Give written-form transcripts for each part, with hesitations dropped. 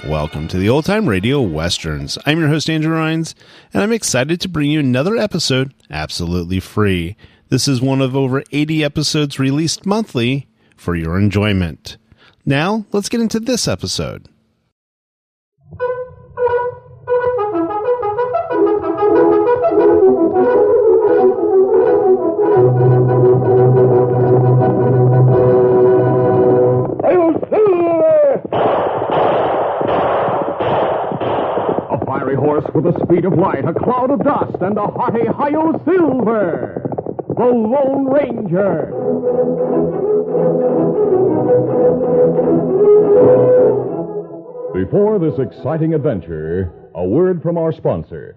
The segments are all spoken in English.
Welcome to the Old Time Radio Westerns. I'm your host, Andrew Rhynes, and I'm excited to bring you another episode absolutely free. This is one of over 80 episodes released monthly for your enjoyment. Now, let's get into this episode. Horse with the speed of light, a cloud of dust, and a hearty Hi-Yo Silver, the Lone Ranger. Before this exciting adventure, a word from our sponsor.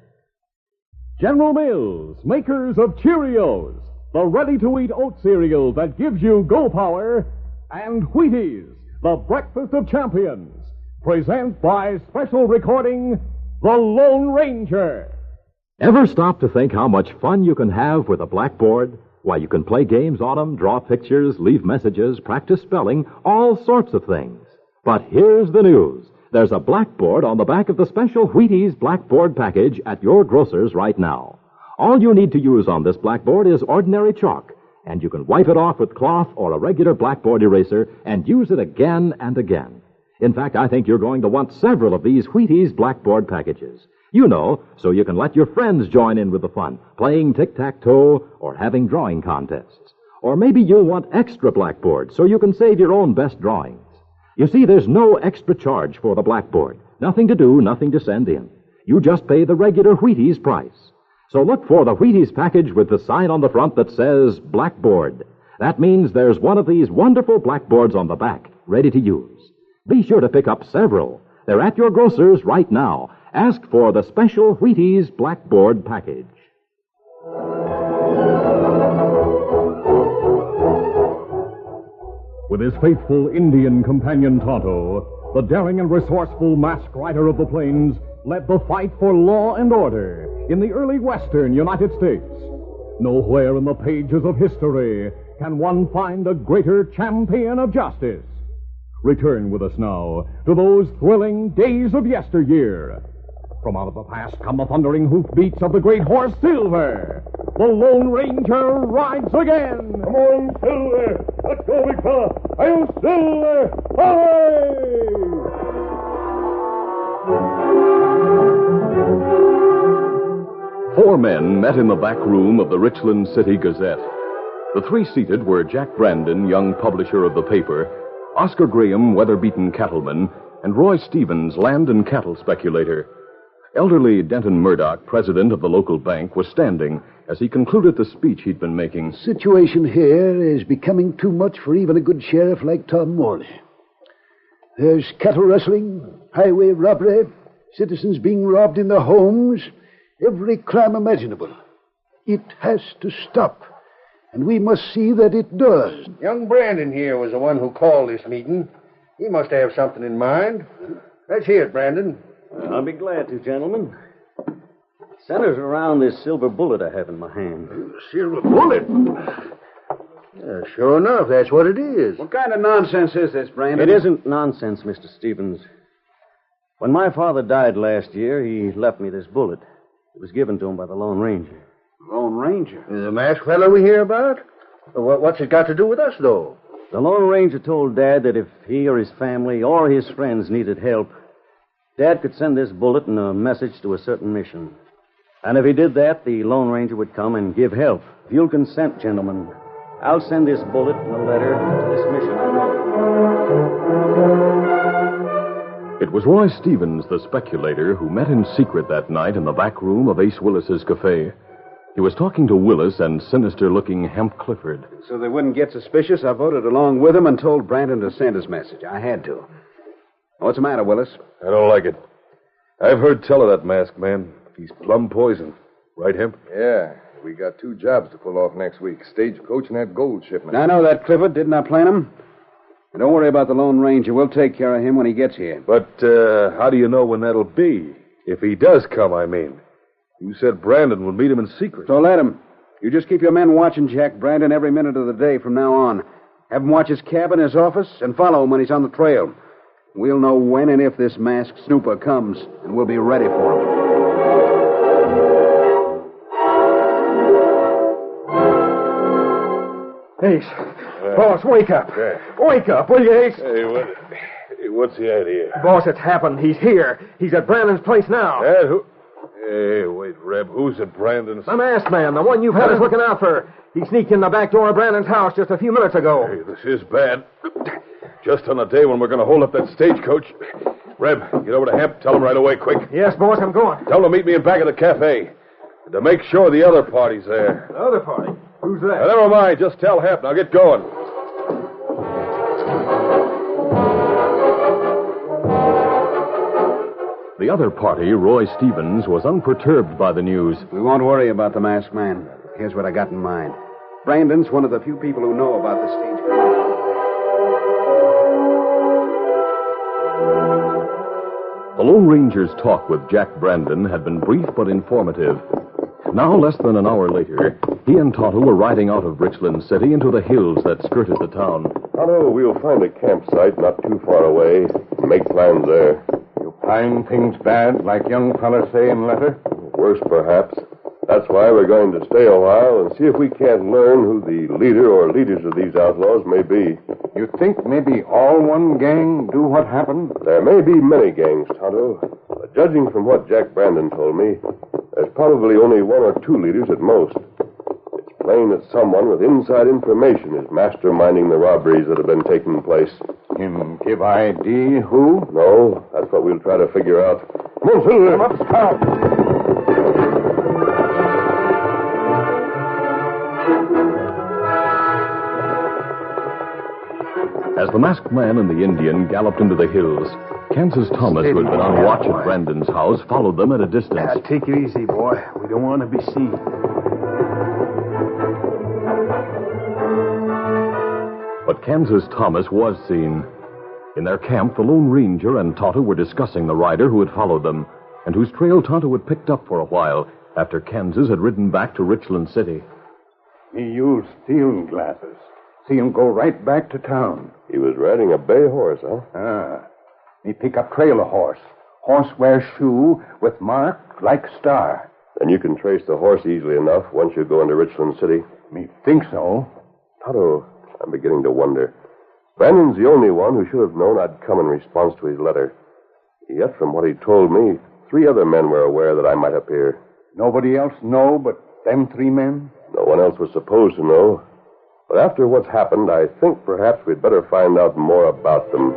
General Mills, makers of Cheerios, the ready-to-eat oat cereal that gives you go power, and Wheaties, the breakfast of champions, present by special recording The Lone Ranger. Ever stop to think how much fun you can have with a blackboard? Why, you can play games on them, draw pictures, leave messages, practice spelling, all sorts of things. But here's the news. There's a blackboard on the back of the special Wheaties blackboard package at your grocer's right now. All you need to use on this blackboard is ordinary chalk, and you can wipe it off with cloth or a regular blackboard eraser and use it again and again. In fact, I think you're going to want several of these Wheaties blackboard packages. You know, so you can let your friends join in with the fun, playing tic-tac-toe or having drawing contests. Or maybe you'll want extra blackboards so you can save your own best drawings. You see, there's no extra charge for the blackboard. Nothing to do, nothing to send in. You just pay the regular Wheaties price. So look for the Wheaties package with the sign on the front that says Blackboard. That means there's one of these wonderful blackboards on the back, ready to use. Be sure to pick up several. They're at your grocer's right now. Ask for the special Wheaties Blackboard package. With his faithful Indian companion Tonto, the daring and resourceful masked rider of the plains led the fight for law and order in the early western United States. Nowhere in the pages of history can one find a greater champion of justice. Return with us now to those thrilling days of yesteryear. From out of the past come the thundering hoofbeats of the great horse Silver. The Lone Ranger rides again. Come on, Silver. Let's go, big fella. Hi-yo, Silver. Away! Four men met in the back room of the Richland City Gazette. The three seated were Jack Brandon, young publisher of the paper, Oscar Graham, weather-beaten cattleman, and Roy Stevens, land and cattle speculator. Elderly Denton Murdoch, president of the local bank, was standing as he concluded the speech he'd been making. The situation here is becoming too much for even a good sheriff like Tom Morley. There's cattle rustling, highway robbery, citizens being robbed in their homes, every crime imaginable. It has to stop. And we must see that it does. Young Brandon here was the one who called this meeting. He must have something in mind. Let's hear it, Brandon. I'll be glad to, gentlemen. It centers around this silver bullet I have in my hand. Silver bullet? Yeah, sure enough, that's what it is. What kind of nonsense is this, Brandon? It isn't nonsense, Mr. Stevens. When my father died last year, he left me this bullet. It was given to him by the Lone Ranger. Lone Ranger? The masked fellow we hear about? What's it got to do with us, though? The Lone Ranger told Dad that if he or his family or his friends needed help, Dad could send this bullet and a message to a certain mission. And if he did that, the Lone Ranger would come and give help. If you'll consent, gentlemen, I'll send this bullet and a letter to this mission I know. It was Roy Stevens, the speculator, who met in secret that night in the back room of Ace Willis's cafe. He was talking to Willis and sinister-looking Hemp Clifford. So they wouldn't get suspicious, I voted along with him and told Brandon to send his message. I had to. What's the matter, Willis? I don't like it. I've heard tell of that masked man. He's plumb poison. Right, Hemp? Yeah. We got 2 jobs to pull off next week. Stagecoach and that gold shipment. I know that, Clifford. Didn't I plan them? Don't worry about the Lone Ranger. We'll take care of him when he gets here. But how do you know when that'll be? If he does come, I mean. You said Brandon would meet him in secret. So let him. You just keep your men watching Jack Brandon every minute of the day from now on. Have him watch his cabin, his office, and follow him when he's on the trail. We'll know when and if this masked snooper comes, and we'll be ready for him. Ace. Boss, wake up. Yeah. Wake up, will you, Ace? Hey, what's the idea? Boss, it's happened. He's here. He's at Brandon's place now. Who? Hey, wait, Reb. Who's at Brandon's? The masked man, the one you've had us looking out for. He sneaked in the back door of Brandon's house just a few minutes ago. Hey, this is bad. Just on the day when we're going to hold up that stagecoach. Reb, get over to Hemp. Tell him right away, quick. Yes, boss, I'm going. Tell him to meet me in back of the cafe. And to make sure the other party's there. The other party? Who's that? Now, never mind. Just tell Hemp. Now get going. The other party, Roy Stevens, was unperturbed by the news. We won't worry about the masked man. Here's what I got in mind. Brandon's one of the few people who know about the stagecoach. The Lone Ranger's talk with Jack Brandon had been brief but informative. Now, less than an hour later, he and Tonto were riding out of Richland City into the hills that skirted the town. Tonto, we'll find a campsite not too far away. Make plans there. You find things bad, like young fellas say in letter? Worse, perhaps. That's why we're going to stay a while and see if we can't learn who the leader or leaders of these outlaws may be. You think maybe all one gang do what happened? There may be many gangs, Tonto. But judging from what Jack Brandon told me, there's probably only one or two leaders at most. It's plain that someone with inside information is masterminding the robberies that have been taking place. Him give ID who? No, that's what we'll try to figure out. Come on, Silver. Come up, Scout. As the masked man and the Indian galloped into the hills, Kansas Thomas, who had been on watch at Brandon's house, followed them at a distance. Take it easy, boy. We don't want to be seen. But Kansas Thomas was seen. In their camp, the Lone Ranger and Tonto were discussing the rider who had followed them, and whose trail Tonto had picked up for a while after Kansas had ridden back to Richland City. He used field glasses. See him go right back to town. He was riding a bay horse, huh? He pick up trail a horse. Horse wears shoe with mark like star. Then you can trace the horse easily enough once you go into Richland City. Me think so. Tonto, I'm beginning to wonder. Brandon's the only one who should have known I'd come in response to his letter. Yet, from what he told me, 3 other men were aware that I might appear. Nobody else know but them 3 men? No one else was supposed to know. But after what's happened, I think perhaps we'd better find out more about them.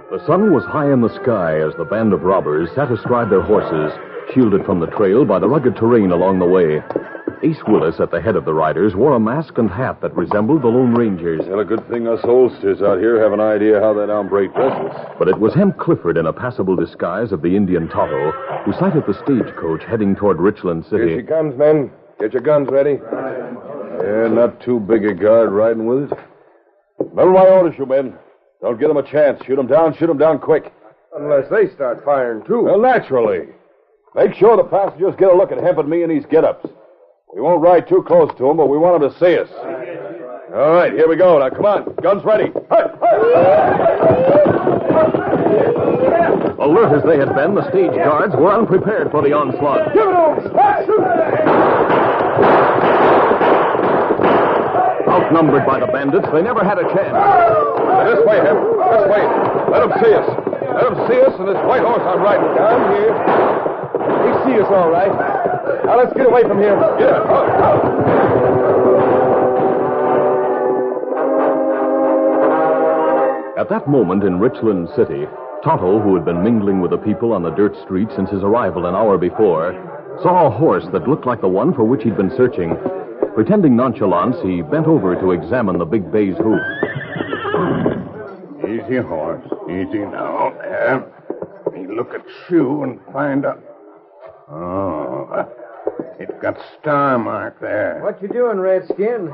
The sun was high in the sky as the band of robbers sat astride their horses, shielded from the trail by the rugged terrain along the way. Ace Willis, at the head of the riders, wore a mask and hat that resembled the Lone Ranger's. Well, a good thing us oldsters out here have an idea how that hombre dresses. But it was Hemp Clifford in a passable disguise of the Indian Tonto who sighted the stagecoach heading toward Richland City. Here she comes, men. Get your guns ready. Yeah, not too big a guard riding with it. Remember my orders, you men. Don't give them a chance. Shoot them down quick. Unless they start firing, too. Well, naturally. Make sure the passengers get a look at Hemp and me in these get-ups. We won't ride too close to them, but we want them to see us. All right, here we go. Now, come on. Guns ready. Alert as they had been, the stage guards were unprepared for the onslaught. Give it over! Outnumbered by the bandits, they never had a chance. This way, Hemp. This way. Let them see us. Let them see us and this white horse I'm riding. I'm here. They see us all right. Now let's get away from here. Yeah. At that moment in Richland City, Tonto, who had been mingling with the people on the dirt street since his arrival an hour before, saw a horse that looked like the one for which he'd been searching. Pretending nonchalance, he bent over to examine the big bay's hoof. Easy, horse. Easy now. There. Me look at shoe and find out. Oh. It got star mark there. What you doing, Redskin?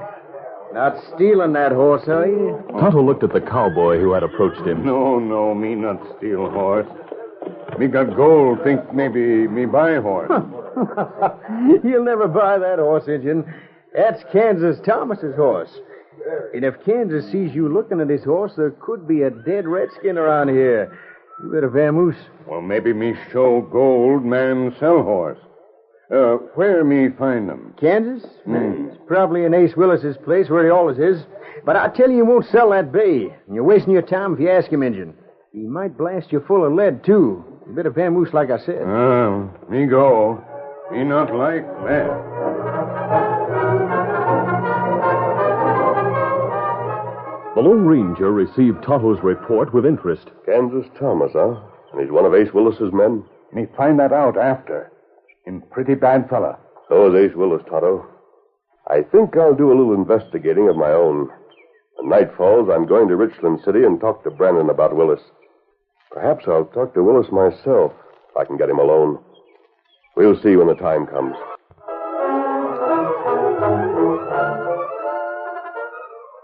Not stealing that horse, are you? Tonto looked at the cowboy who had approached him. No, me not steal horse. Me got gold, think maybe me buy horse. You'll never buy that horse, Injun. That's Kansas Thomas's horse. And if Kansas sees you looking at his horse, there could be a dead redskin around here. You better vamoose. Well, maybe me show gold, man sell horse. Where me find them? Kansas? It's probably in Ace Willis's place where he always is. But I tell you, he won't sell that bay. And you're wasting your time if you ask him, Injun. He might blast you full of lead, too. You better vamoose like I said. Me go. Me not like lead. The Lone Ranger received Tonto's report with interest. Kansas Thomas, huh? And he's one of Ace Willis's men? Me find that out after. Him pretty bad fella. So is Ace Willis, Tonto. I think I'll do a little investigating of my own. When night falls, I'm going to Richland City and talk to Brandon about Willis. Perhaps I'll talk to Willis myself if I can get him alone. We'll see when the time comes.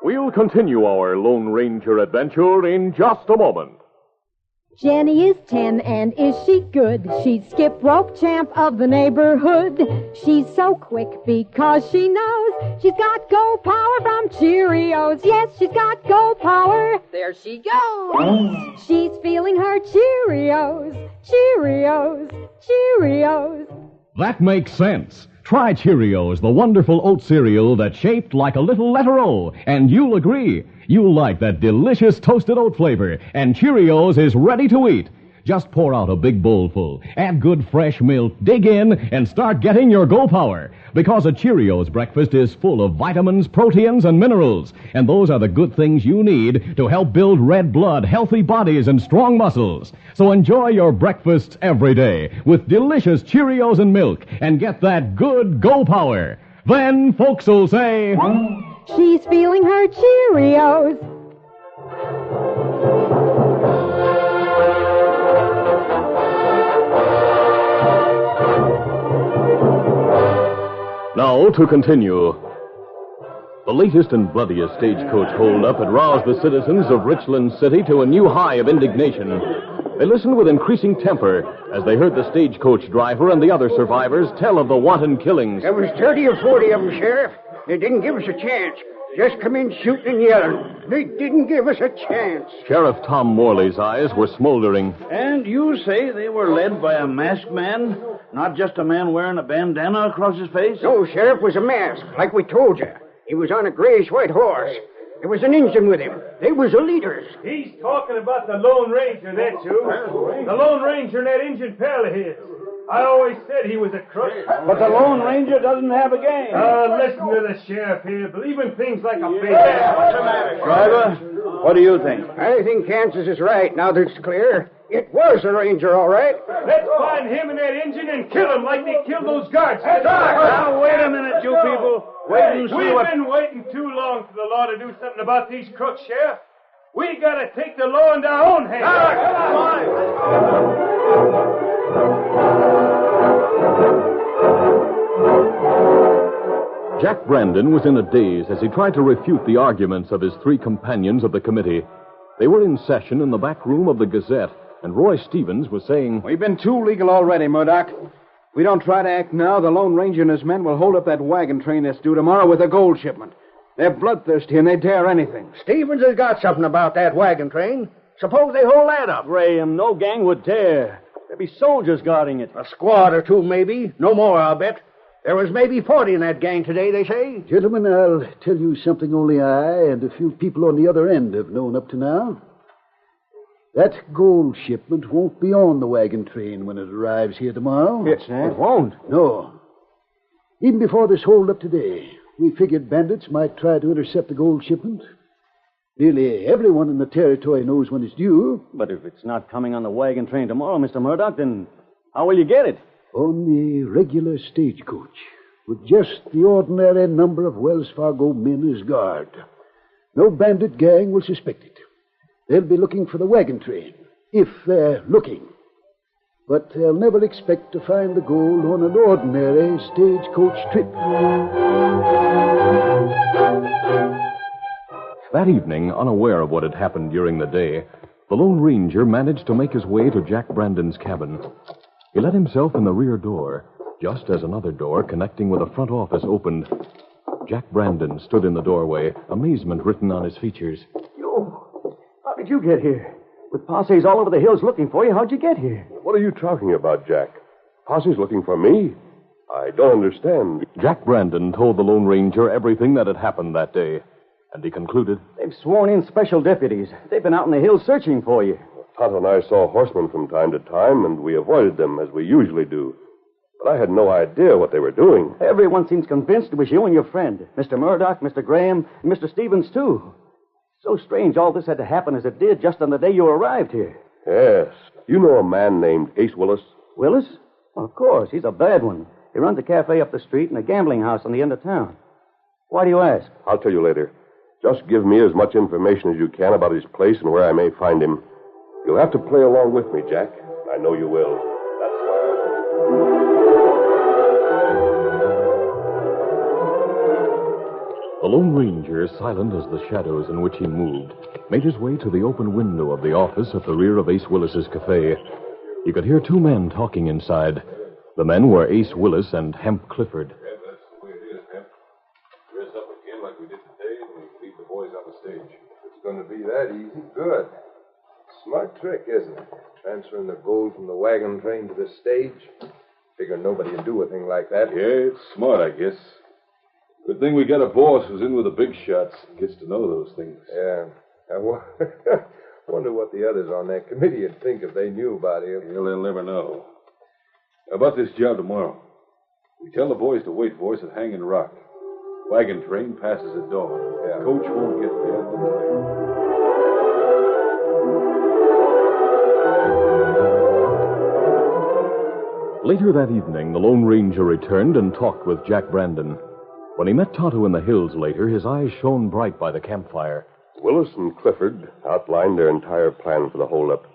We'll continue our Lone Ranger adventure in just a moment. Jenny is 10, and is she good? She's skip rope champ of the neighborhood. She's so quick because she knows she's got go power from Cheerios. Yes, she's got go power. There she goes. She's feeling her Cheerios. Cheerios. Cheerios. That makes sense. Try Cheerios, the wonderful oat cereal that's shaped like a little letter O, and you'll agree. You'll like that delicious toasted oat flavor, and Cheerios is ready to eat. Just pour out a big bowl full, add good fresh milk, dig in, and start getting your go power. Because a Cheerios breakfast is full of vitamins, proteins, and minerals, and those are the good things you need to help build red blood, healthy bodies, and strong muscles. So enjoy your breakfasts every day with delicious Cheerios and milk, and get that good go power. Then folks will say, she's feeling her Cheerios. Now to continue. The latest and bloodiest stagecoach holdup had roused the citizens of Richland City to a new high of indignation. They listened with increasing temper as they heard the stagecoach driver and the other survivors tell of the wanton killings. There was 30 or 40 of them, Sheriff. They didn't give us a chance. Just come in shooting and yelling. They didn't give us a chance. Sheriff Tom Morley's eyes were smoldering. And you say they were led by a masked man? Not just a man wearing a bandana across his face? No, Sheriff, it was a mask, like we told you. He was on a grayish-white horse. There was an Injun with him. They was the leaders. He's talking about the Lone Ranger, that's who. The Lone Ranger and that Injun pal of his. I always said he was a crook. But the Lone Ranger doesn't have a gang. Listen to the sheriff here, believing things like a big man. What's the matter, Driver? What do you think? I think Kansas is right, now that it's clear. It was the Ranger, all right. Let's find him and that Injun and kill him like they killed those guards. Now, wait a minute, you people. Wait and see We've been waiting too long for the law to do something about these crooks, Sheriff. We gotta take the law into our own hands. Come on. Jack Brandon was in a daze as he tried to refute the arguments of his three companions of the committee. They were in session in the back room of the Gazette, and Roy Stevens was saying, We've been too legal already, Murdoch. If we don't try to act now, the Lone Ranger and his men will hold up that wagon train that's due tomorrow with a gold shipment. They're bloodthirsty and they dare anything. Stevens has got something about that wagon train. Suppose they hold that up. Graham, no gang would dare. There'd be soldiers guarding it. A squad or two, maybe. No more, I'll bet. There was maybe 40 in that gang today, they say. Gentlemen, I'll tell you something only I and a few people on the other end have known up to now. That gold shipment won't be on the wagon train when it arrives here tomorrow. It won't? No. Even before this hold-up today, we figured bandits might try to intercept the gold shipment. Nearly everyone in the territory knows when it's due. But if it's not coming on the wagon train tomorrow, Mr. Murdoch, then how will you get it? On the regular stagecoach, with just the ordinary number of Wells Fargo men as guard. No bandit gang will suspect it. They'll be looking for the wagon train, if they're looking. but they'll never expect to find the gold on an ordinary stagecoach trip. That evening, unaware of what had happened during the day, the Lone Ranger managed to make his way to Jack Brandon's cabin. He let himself in the rear door, just as another door connecting with the front office opened. Jack Brandon stood in the doorway, amazement written on his features. You? How did you get here? With posses all over the hills looking for you, how'd you get here? What are you talking about, Jack? Posse's looking for me? I don't understand. Jack Brandon told the Lone Ranger everything that had happened that day, and he concluded. They've sworn in special deputies. They've been out in the hills searching for you. Tonto and I saw horsemen from time to time, and we avoided them, as we usually do. But I had no idea what they were doing. Everyone seems convinced it was you and your friend. Mr. Murdoch, Mr. Graham, and Mr. Stevens, too. So strange all this had to happen as it did just on the day you arrived here. Yes. You know a man named Ace Willis? Willis? Well, of course. He's a bad one. He runs a cafe up the street and a gambling house on the end of town. Why do you ask? I'll tell you later. Just give me as much information as you can about his place and where I may find him. You'll have to play along with me, Jack. I know you will. That's why. The Lone Ranger, silent as the shadows in which he moved, made his way to the open window of the office at the rear of Ace Willis's cafe. He could hear two men talking inside. The men were Ace Willis and Hemp Clifford. Yeah, that's the way it is, Hemp. Dress up again like we did today, and we leave the boys on the stage. It's going to be that easy. Good. Smart trick, isn't it? Transferring the gold from the wagon train to the stage. Figure nobody would do a thing like that. Yeah, it's smart, I guess. Good thing we got a boss who's in with the big shots and gets to know those things. Yeah. I wonder what the others on that committee would think if they knew about him. Well, they'll never know. How about this job tomorrow? We tell the boys to wait for us at Hanging Rock. Wagon train passes at dawn. Yeah. Coach won't get there. Later that evening, the Lone Ranger returned and talked with Jack Brandon. When he met Tonto in the hills later, his eyes shone bright by the campfire. Willis and Clifford outlined their entire plan for the holdup,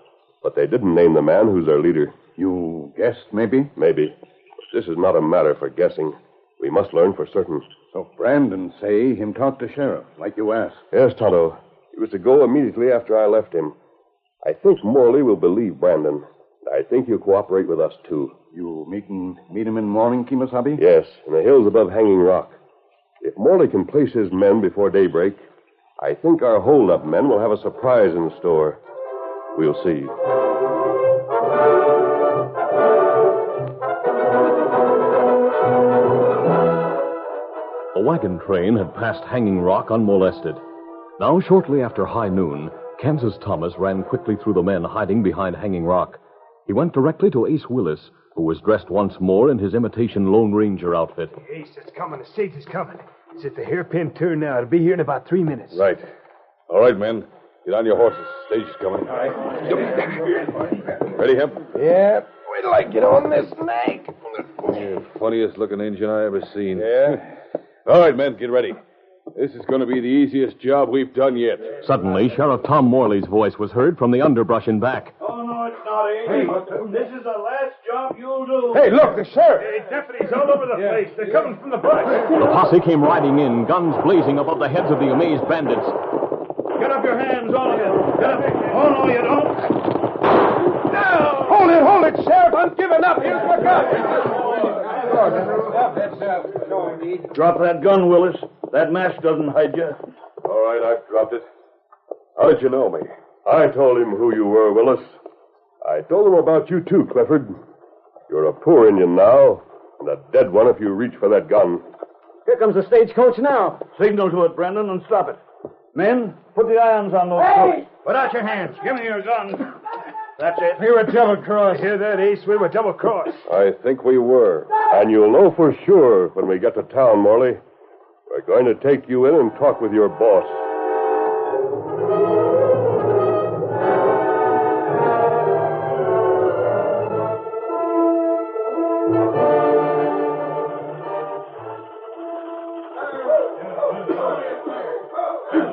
but they didn't name the man who's their leader. You guessed, maybe? Maybe. But this is not a matter for guessing. We must learn for certain. So Brandon say him talk to sheriff, like you asked. Yes, Tonto. He was to go immediately after I left him. I think Morley will believe Brandon. I think he'll cooperate with us, too. You meet him in the morning, Kemosabe? Yes, in the hills above Hanging Rock. If Morley can place his men before daybreak, I think our hold-up men will have a surprise in store. We'll see. The wagon train had passed Hanging Rock unmolested. Now, shortly after high noon, Kansas Thomas ran quickly through the men hiding behind Hanging Rock. He went directly to Ace Willis, who was dressed once more in his imitation Lone Ranger outfit. Ace, it's coming. The stage is coming. It's at the hairpin turn now. It'll be here in about 3 minutes. Right. All right, men. Get on your horses. Stage is coming. All right. Ready, Hemp? Yeah. Wait till I get on this snake. Funniest looking engine I ever seen. Yeah? All right, men, get ready. This is going to be the easiest job we've done yet. Suddenly, Sheriff Tom Morley's voice was heard from the underbrush in back. Oh, no, it's not, Ace. This is the last job you'll do. Hey, look, the sheriff. Hey, deputies all over the place. They're coming from the brush. The posse came riding in, guns blazing above the heads of the amazed bandits. Get up your hands, all of you. Get up. Oh, no, you don't. No! Hold it, Sheriff. I'm giving up. Here's my gun. Drop that gun, Willis. That mask doesn't hide you. All right, I've dropped it. How did you know me? I told him who you were, Willis. I told him about you, too, Clifford. You're a poor Indian now, and a dead one if you reach for that gun. Here comes the stagecoach now. Signal to it, Brandon, and stop it. Men, put the irons on those crooks. Put out your hands. Give me your gun. That's it. We were double-crossed. Hear that, Ace? We were double-crossed. I think we were. And you'll know for sure when we get to town, Morley. We're going to take you in and talk with your boss.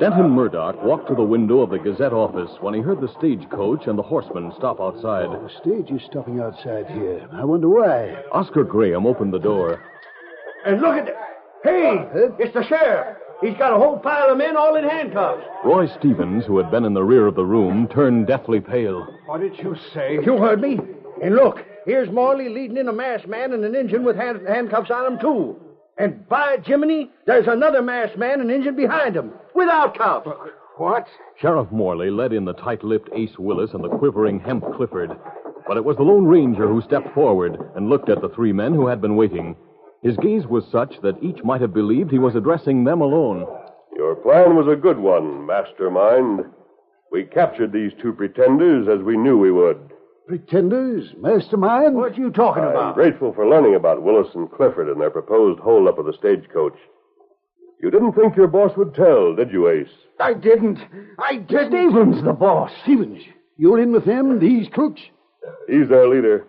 Denton Murdoch walked to the window of the Gazette office when he heard the stagecoach and the horseman stop outside. The stage is stopping outside here. I wonder why. Oscar Graham opened the door. And look at that. Hey, it's the sheriff. He's got a whole pile of men all in handcuffs. Roy Stevens, who had been in the rear of the room, turned deathly pale. What did you say? You heard me. And look, here's Morley leading in a masked man and an Injun with handcuffs on him, too. And by Jiminy, there's another masked man and Injun behind him, without cuffs. What? Sheriff Morley led in the tight-lipped Ace Willis and the quivering Hemp Clifford. But it was the Lone Ranger who stepped forward and looked at the three men who had been waiting. His gaze was such that each might have believed he was addressing them alone. Your plan was a good one, Mastermind. We captured these two pretenders as we knew we would. Pretenders? Mastermind? What are you talking about? I'm grateful for learning about Willis and Clifford and their proposed holdup of the stagecoach. You didn't think your boss would tell, did you, Ace? I didn't. Stevens, the boss. Stevens, you're in with them, these crooks? He's their leader.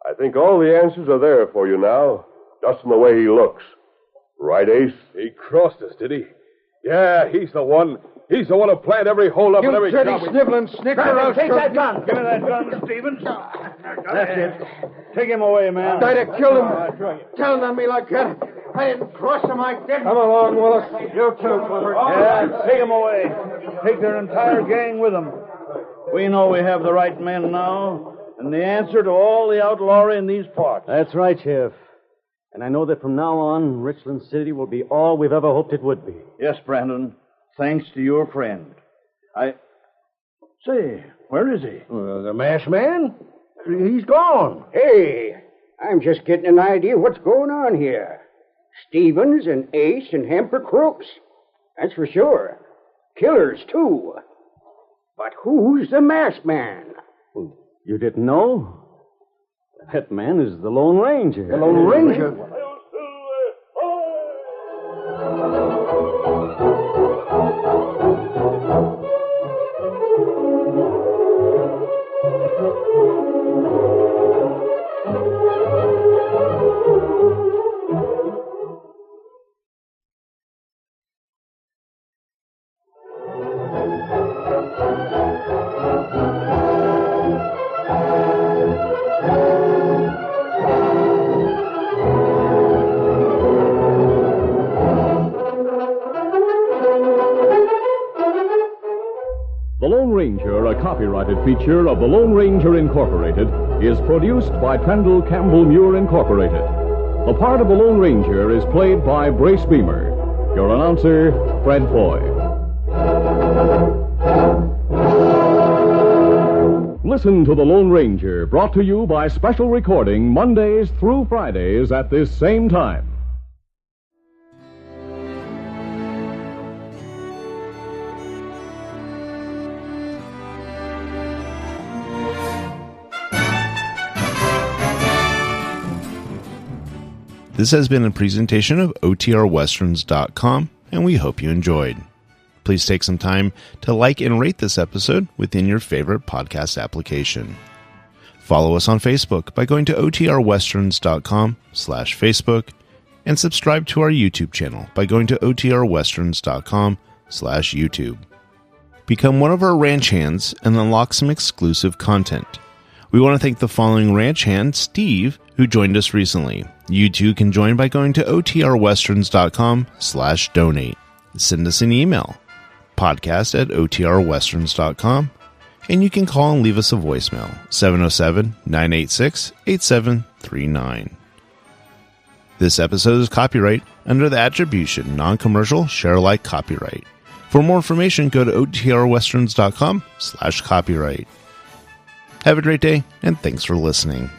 I think all the answers are there for you now, just in the way he looks. Right, Ace? He crossed us, did he? Yeah, he's the one. He's the one who planned every holdup and every dirty job. sniveling snicker. Take that gun. Give me that gun, Stevens. That's it. Take him away, man. I'd have killed him. Telling on me like that. I didn't cross him, I didn't. Come along, Willis. You too, Clifford. Yeah, take him away. Take their entire gang with them. We know we have the right men now, and the answer to all the outlawry in these parts. That's right, Sheriff. And I know that from now on, Richland City will be all we've ever hoped it would be. Yes, Brandon. Thanks to your friend. Say, where is he? The masked man? He's gone. Hey, I'm just getting an idea what's going on here. Stevens and Ace and Hemp are crooks. That's for sure. Killers, too. But who's the masked man? You didn't know? That man is the Lone Ranger. The Lone Ranger? The Lone Ranger, a copyrighted feature of the Lone Ranger Incorporated, is produced by Trendle Campbell Muir Incorporated. The part of the Lone Ranger is played by Brace Beamer. Your announcer, Fred Foy. Listen to The Lone Ranger, brought to you by special recording Mondays through Fridays at this same time. This has been a presentation of OTRWesterns.com, and we hope you enjoyed. Please take some time to like and rate this episode within your favorite podcast application. Follow us on Facebook by going to OTRWesterns.com/Facebook, and subscribe to our YouTube channel by going to OTRWesterns.com/YouTube. Become one of our ranch hands and unlock some exclusive content. We want to thank the following ranch hand, Steve, who joined us recently. You too can join by going to OTRWesterns.com/donate. Send us an email, podcast@OTRWesterns.com, and you can call and leave us a voicemail, 707-986-8739. This episode is copyright under the attribution, non-commercial, share-alike copyright. For more information, go to OTRWesterns.com/copyright. Have a great day, and thanks for listening.